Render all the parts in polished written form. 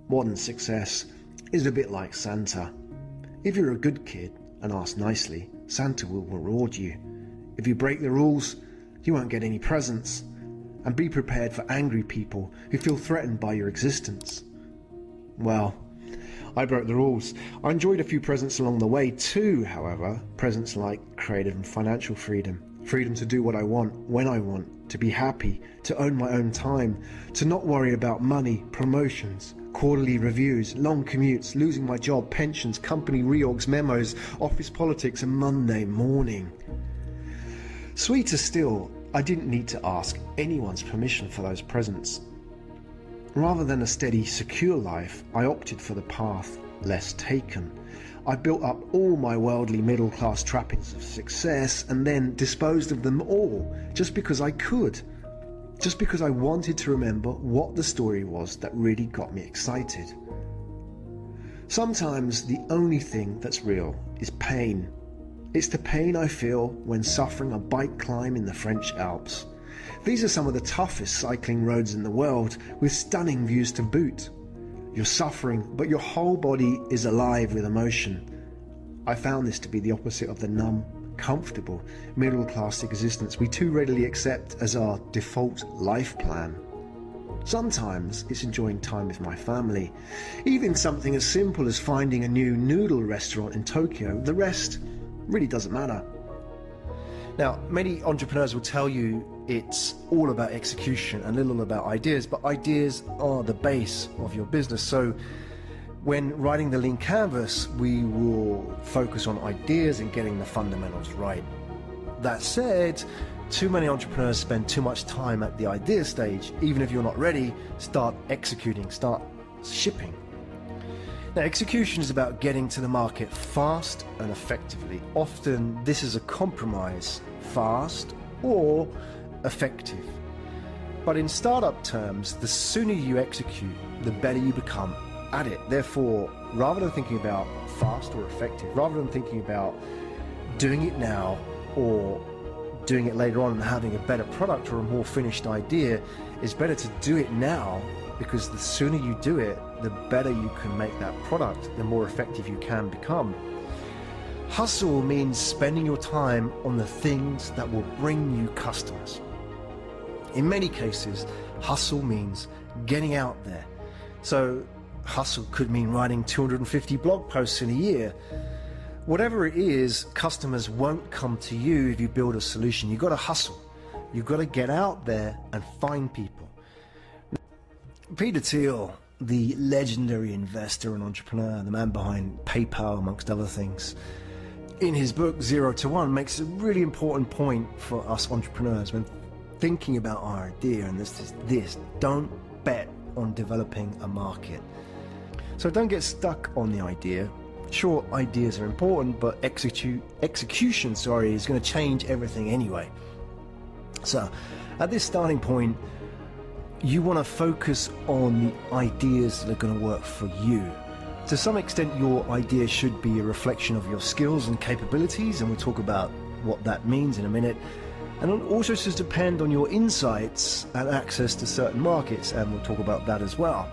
Modern success is a bit like Santa. If you're a good kid and ask nicely, Santa will reward you. If you break the rules, you won't get any presents. And be prepared for angry people who feel threatened by your existence. Well, I broke the rules. I enjoyed a few presents along the way too, however. Presents like creative and financial freedom. Freedom to do what I want, when I want, to be happy, to own my own time, to not worry about money, promotions, quarterly reviews, long commutes, losing my job, pensions, company reorgs, memos, office politics, and Monday morning. Sweeter still, I didn't need to ask anyone's permission for those presents. Rather than a steady, secure life, I opted for the path less taken. I built up all my worldly middle-class trappings of success and then disposed of them all just because I could. Just because I wanted to remember what the story was that really got me excited. Sometimes the only thing that's real is pain. It's the pain I feel when suffering a bike climb in the French Alps. These are some of the toughest cycling roads in the world, with stunning views to boot. You're suffering, but your whole body is alive with emotion. I found this to be the opposite of the numb, comfortable, middle-class existence we too readily accept as our default life plan. Sometimes it's enjoying time with my family, even something as simple as finding a new noodle restaurant in Tokyo. The rest really doesn't matter. Now, many entrepreneurs will tell you it's all about execution and little about ideas, but ideas are the base of your business. So when writing the lean canvas, we will focus on ideas and getting the fundamentals right. That said, too many entrepreneurs spend too much time at the idea stage. Even if you're not ready, start executing, start shipping. Now, execution is about getting to the market fast and effectively. Often this is a compromise, fast or effective. But in startup terms, the sooner you execute, the better you become at it. Therefore, rather than thinking about fast or effective, rather than thinking about doing it now or doing it later on and having a better product or a more finished idea, it's better to do it now, because the sooner you do it, the better you can make that product, the more effective you can become. Hustle means spending your time on the things that will bring you customers. In many cases, hustle means getting out there. So hustle could mean writing 250 blog posts in a year. Whatever it is, customers won't come to you if you build a solution. You've got to hustle. You've got to get out there and find people. Peter Thiel, the legendary investor and entrepreneur, the man behind PayPal, amongst other things, in his book 0 to 1 makes a really important point for us entrepreneurs when thinking about our idea, and this: don't bet on developing a market. So don't get stuck on the idea. Sure, ideas are important, but execution is going to change everything anyway. So at this starting point, you want to focus on the ideas that are going to work for you. To some extent, your idea should be a reflection of your skills and capabilities, and we'll talk about what that means in a minute. And it also should depend on your insights and access to certain markets, and we'll talk about that as well.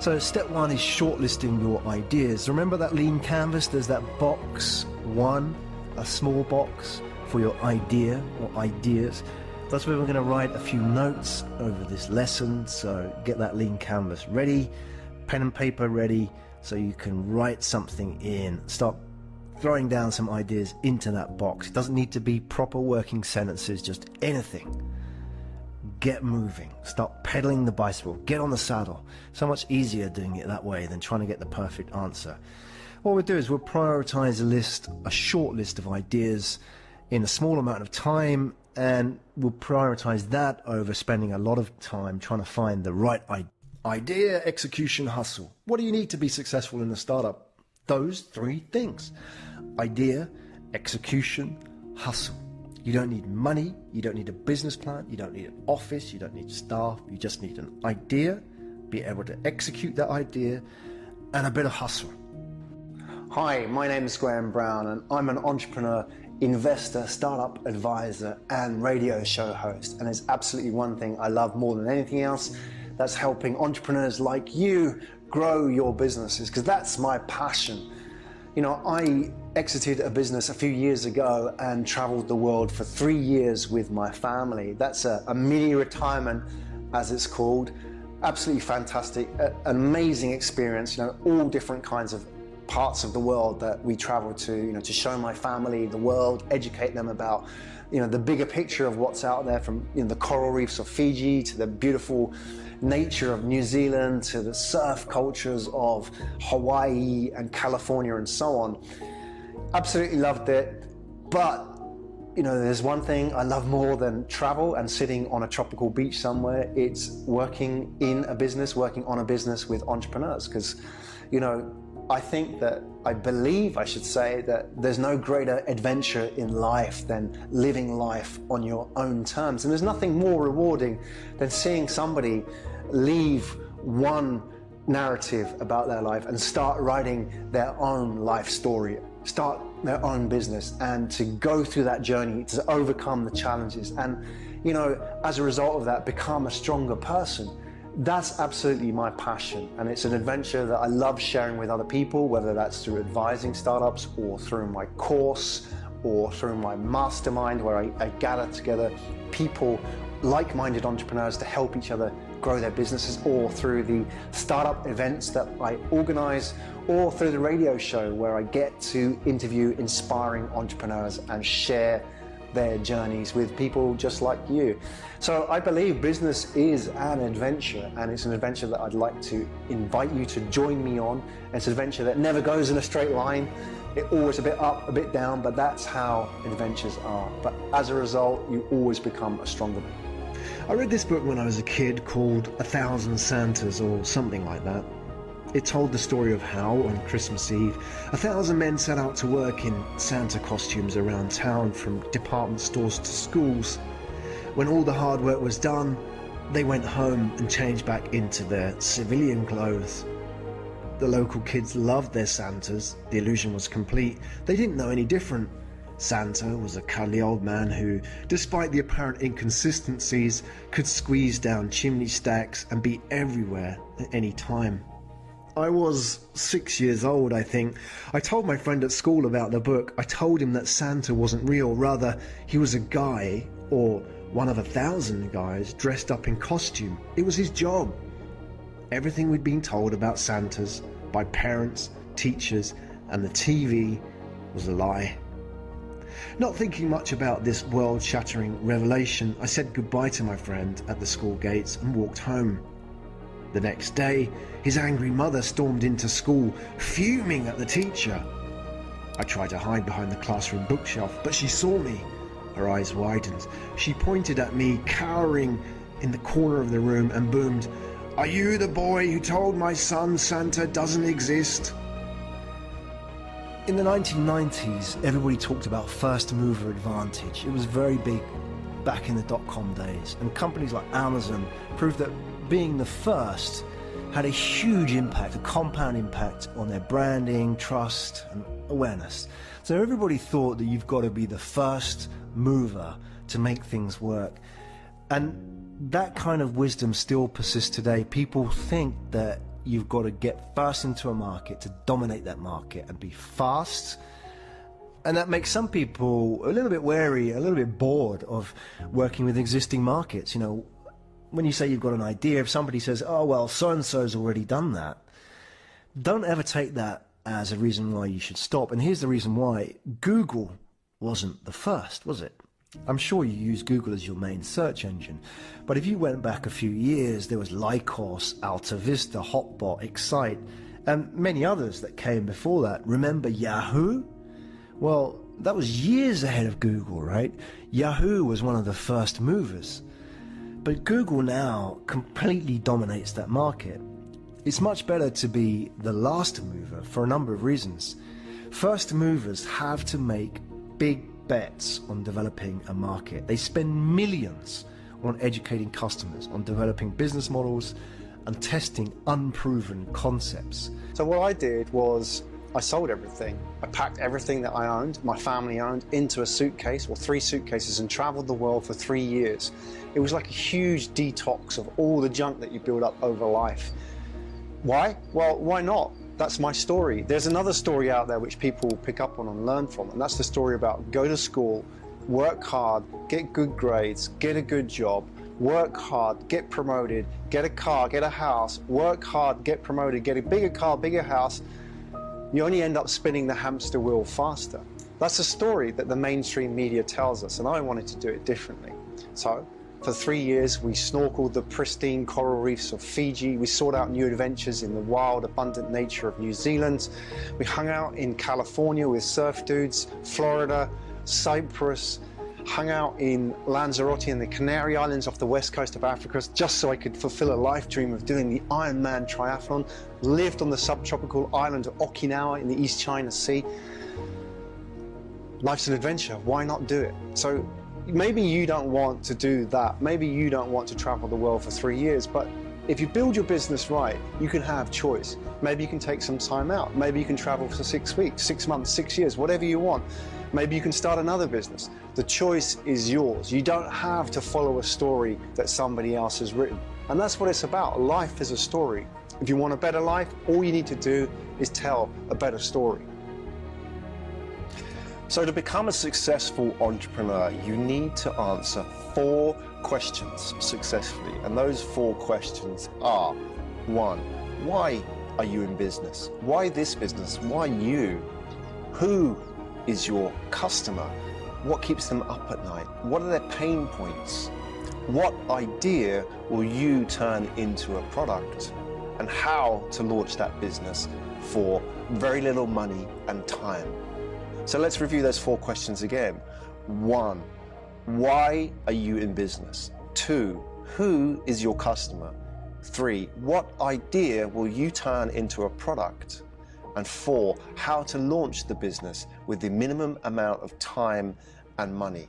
So step one is shortlisting your ideas. Remember that lean canvas? There's that box one, a small box for your idea or ideas. That's where we're going to write a few notes over this lesson. So get that lean canvas ready, pen and paper ready, so you can write something in. Start throwing down some ideas into that box. It doesn't need to be proper working sentences, just anything. Get moving, start pedaling the bicycle, get on the saddle. So much easier doing it that way than trying to get the perfect answer. What we'll do is we'll prioritize a short list of ideas in a small amount of time, and we'll prioritize that over spending a lot of time trying to find the right idea, execution, hustle. What do you need to be successful in a startup? Those three things: idea, execution, hustle. You don't need money, you don't need a business plan, you don't need an office, you don't need staff, you just need an idea, be able to execute that idea, and a bit of hustle. Hi, my name is Graham Brown, and I'm an entrepreneur, investor, startup advisor, and radio show host. And there's absolutely one thing I love more than anything else. that's helping entrepreneurs like you grow your businesses, because that's my passion. You know, I exited a business a few years ago and traveled the world for 3 years with my family. That's a mini retirement, as it's called. Absolutely fantastic, an amazing experience, you know, all different kinds of parts of the world that we traveled to, you know, to show my family the world, educate them about, you know, the bigger picture of what's out there, from, you know, the coral reefs of Fiji to the beautiful nature of New Zealand to the surf cultures of Hawaii and California and so on. Absolutely loved it. But, you know, there's one thing I love more than travel and sitting on a tropical beach somewhere. It's working in a business, working on a business with entrepreneurs. Because, you know, I believe I should say that there's no greater adventure in life than living life on your own terms. And there's nothing more rewarding than seeing somebody leave one narrative about their life and start writing their own life story, start their own business, and to go through that journey, to overcome the challenges, and, you know, as a result of that, become a stronger person. That's absolutely my passion, and it's an adventure that I love sharing with other people, whether that's through advising startups or through my course or through my mastermind, where I gather together people, like-minded entrepreneurs, to help each other grow their businesses, or through the startup events that I organize, or through the radio show where I get to interview inspiring entrepreneurs and share their journeys with people just like you. So I believe business is an adventure, and it's an adventure that I'd like to invite you to join me on. It's an adventure that never goes in a straight line. It's always a bit up, a bit down, but that's how adventures are. But as a result, you always become a stronger. I read this book when I was a kid called 1,000 Santas or something like that. It told the story of how, on Christmas Eve, 1,000 men set out to work in Santa costumes around town, from department stores to schools. When all the hard work was done, they went home and changed back into their civilian clothes. The local kids loved their Santas. The illusion was complete. They didn't know any different. Santa was a cuddly old man who, despite the apparent inconsistencies, could squeeze down chimney stacks and be everywhere at any time. I was 6 years old, I think. I told my friend at school about the book. I told him that Santa wasn't real. Rather, he was a guy, or one of 1,000 guys, dressed up in costume. It was his job. Everything we'd been told about Santas by parents, teachers, and the TV was a lie. Not thinking much about this world-shattering revelation, I said goodbye to my friend at the school gates and walked home. The next day, his angry mother stormed into school, fuming at the teacher. I tried to hide behind the classroom bookshelf, but she saw me. Her eyes widened. She pointed at me, cowering in the corner of the room, and boomed, "Are you the boy who told my son Santa doesn't exist?" In the 1990s, everybody talked about first mover advantage. It was very big back in the dot-com days, and companies like Amazon proved that being the first had a huge impact, a compound impact on their branding, trust, and awareness. So everybody thought that you've got to be the first mover to make things work. And that kind of wisdom still persists today. People think that you've got to get first into a market to dominate that market and be fast. And that makes some people a little bit wary, a little bit bored of working with existing markets. You know, when you say you've got an idea, if somebody says, "Oh, well, so-and-so's already done that," don't ever take that as a reason why you should stop. And here's the reason why. Google wasn't the first, was it? I'm sure you use Google as your main search engine, but if you went back a few years, there was Lycos, AltaVista, Hotbot, Excite, and many others that came before that. Remember Yahoo? Well, that was years ahead of Google, right? Yahoo was one of the first movers. But Google now completely dominates that market. It's much better to be the last mover for a number of reasons. First movers have to make big bets on developing a market. They spend millions on educating customers, on developing business models, and testing unproven concepts. So what I did was I sold everything. I packed everything that I owned, my family owned, into a suitcase or 3 suitcases and traveled the world for 3 years. It was like a huge detox of all the junk that you build up over life. Why? Well, why not? That's my story. There's another story out there which people will pick up on and learn from, and that's the story about go to school, work hard, get good grades, get a good job, work hard, get promoted, get a car, get a house, work hard, get promoted, get a bigger car, bigger house. You only end up spinning the hamster wheel faster. That's a story that the mainstream media tells us, and I wanted to do it differently. So, for 3 years, we snorkeled the pristine coral reefs of Fiji. We sought out new adventures in the wild, abundant nature of New Zealand. We hung out in California with surf dudes, Florida, Cyprus, hung out in Lanzarote and the Canary Islands off the west coast of Africa just so I could fulfill a life dream of doing the Ironman triathlon, lived on the subtropical island of Okinawa in the East China Sea. Life's an adventure, why not do it? So maybe you don't want to do that, maybe you don't want to travel the world for 3 years, but if you build your business right, you can have choice. Maybe you can take some time out, maybe you can travel for 6 weeks, 6 months, 6 years, whatever you want. Maybe you can start another business. The choice is yours. You don't have to follow a story that somebody else has written. And that's what it's about. Life is a story. If you want a better life, all you need to do is tell a better story. So to become a successful entrepreneur, you need to answer 4 questions successfully. And those 4 questions are: 1, why are you in business? Why this business? Why you? Who is your customer? What keeps them up at night? What are their pain points? What idea will you turn into a product? And how to launch that business for very little money and time. So let's review those 4 questions again. 1, why are you in business? 2, who is your customer? 3, what idea will you turn into a product? And 4, how to launch the business with the minimum amount of time and money.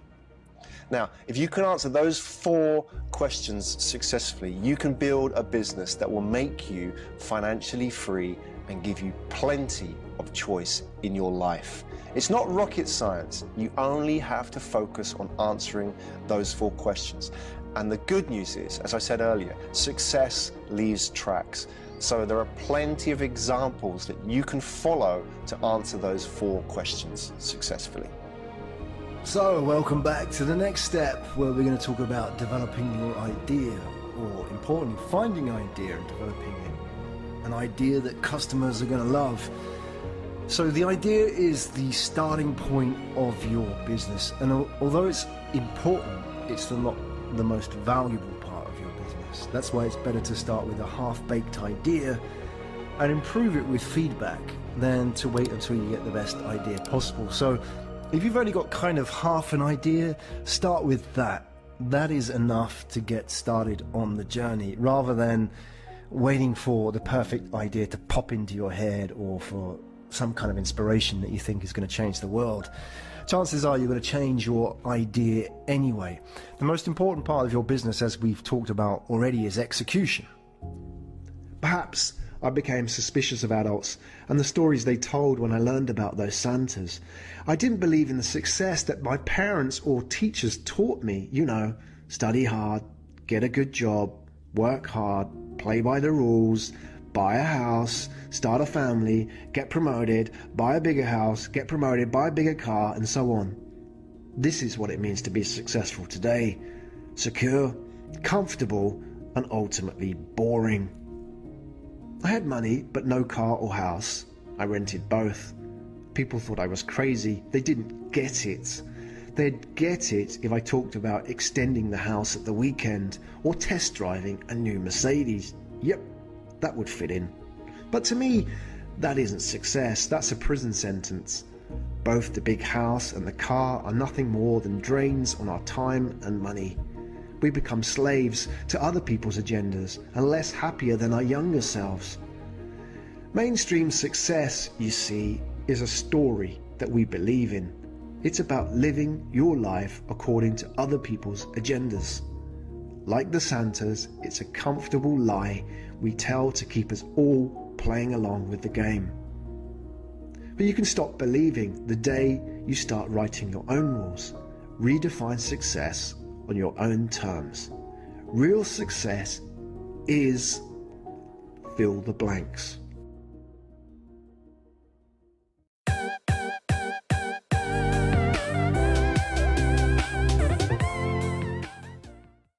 Now, if you can answer those 4 questions successfully, you can build a business that will make you financially free and give you plenty of choice in your life. It's not rocket science. You only have to focus on answering those 4 questions. And the good news is, as I said earlier, success leaves tracks. So there are plenty of examples that you can follow to answer those 4 questions successfully. So, welcome back to the next step, where we're going to talk about developing your idea, or importantly, finding an idea and developing it. An idea that customers are going to love. So the idea is the starting point of your business, and although it's important, it's not the most valuable part of your business. That's why it's better to start with a half-baked idea and improve it with feedback than to wait until you get the best idea possible. So if you've only got kind of half an idea, start with that. That is enough to get started on the journey, rather than waiting for the perfect idea to pop into your head, or for some kind of inspiration that you think is going to change the world. Chances are you're going to change your idea anyway. The most important part of your business, as we've talked about already, is execution. Perhaps I became suspicious of adults and the stories they told when I learned about those Santas. I didn't believe in the success that my parents or teachers taught me. You know, study hard, get a good job, work hard, play by the rules, buy a house, start a family, get promoted, buy a bigger house, get promoted, buy a bigger car, and so on. This is what it means to be successful today. Secure, comfortable, and ultimately boring. I had money, but no car or house. I rented both. People thought I was crazy. They didn't get it. They'd get it if I talked about extending the house at the weekend or test driving a new Mercedes. Yep, that would fit in. But to me, that isn't success. That's a prison sentence. Both the big house and the car are nothing more than drains on our time and money. We become slaves to other people's agendas and less happier than our younger selves. Mainstream success, you see, is a story that we believe in. It's about living your life according to other people's agendas. Like the Santas, it's a comfortable lie we tell to keep us all playing along with the game. But you can stop believing the day you start writing your own rules. Redefine success on your own terms. Real success is fill the blanks.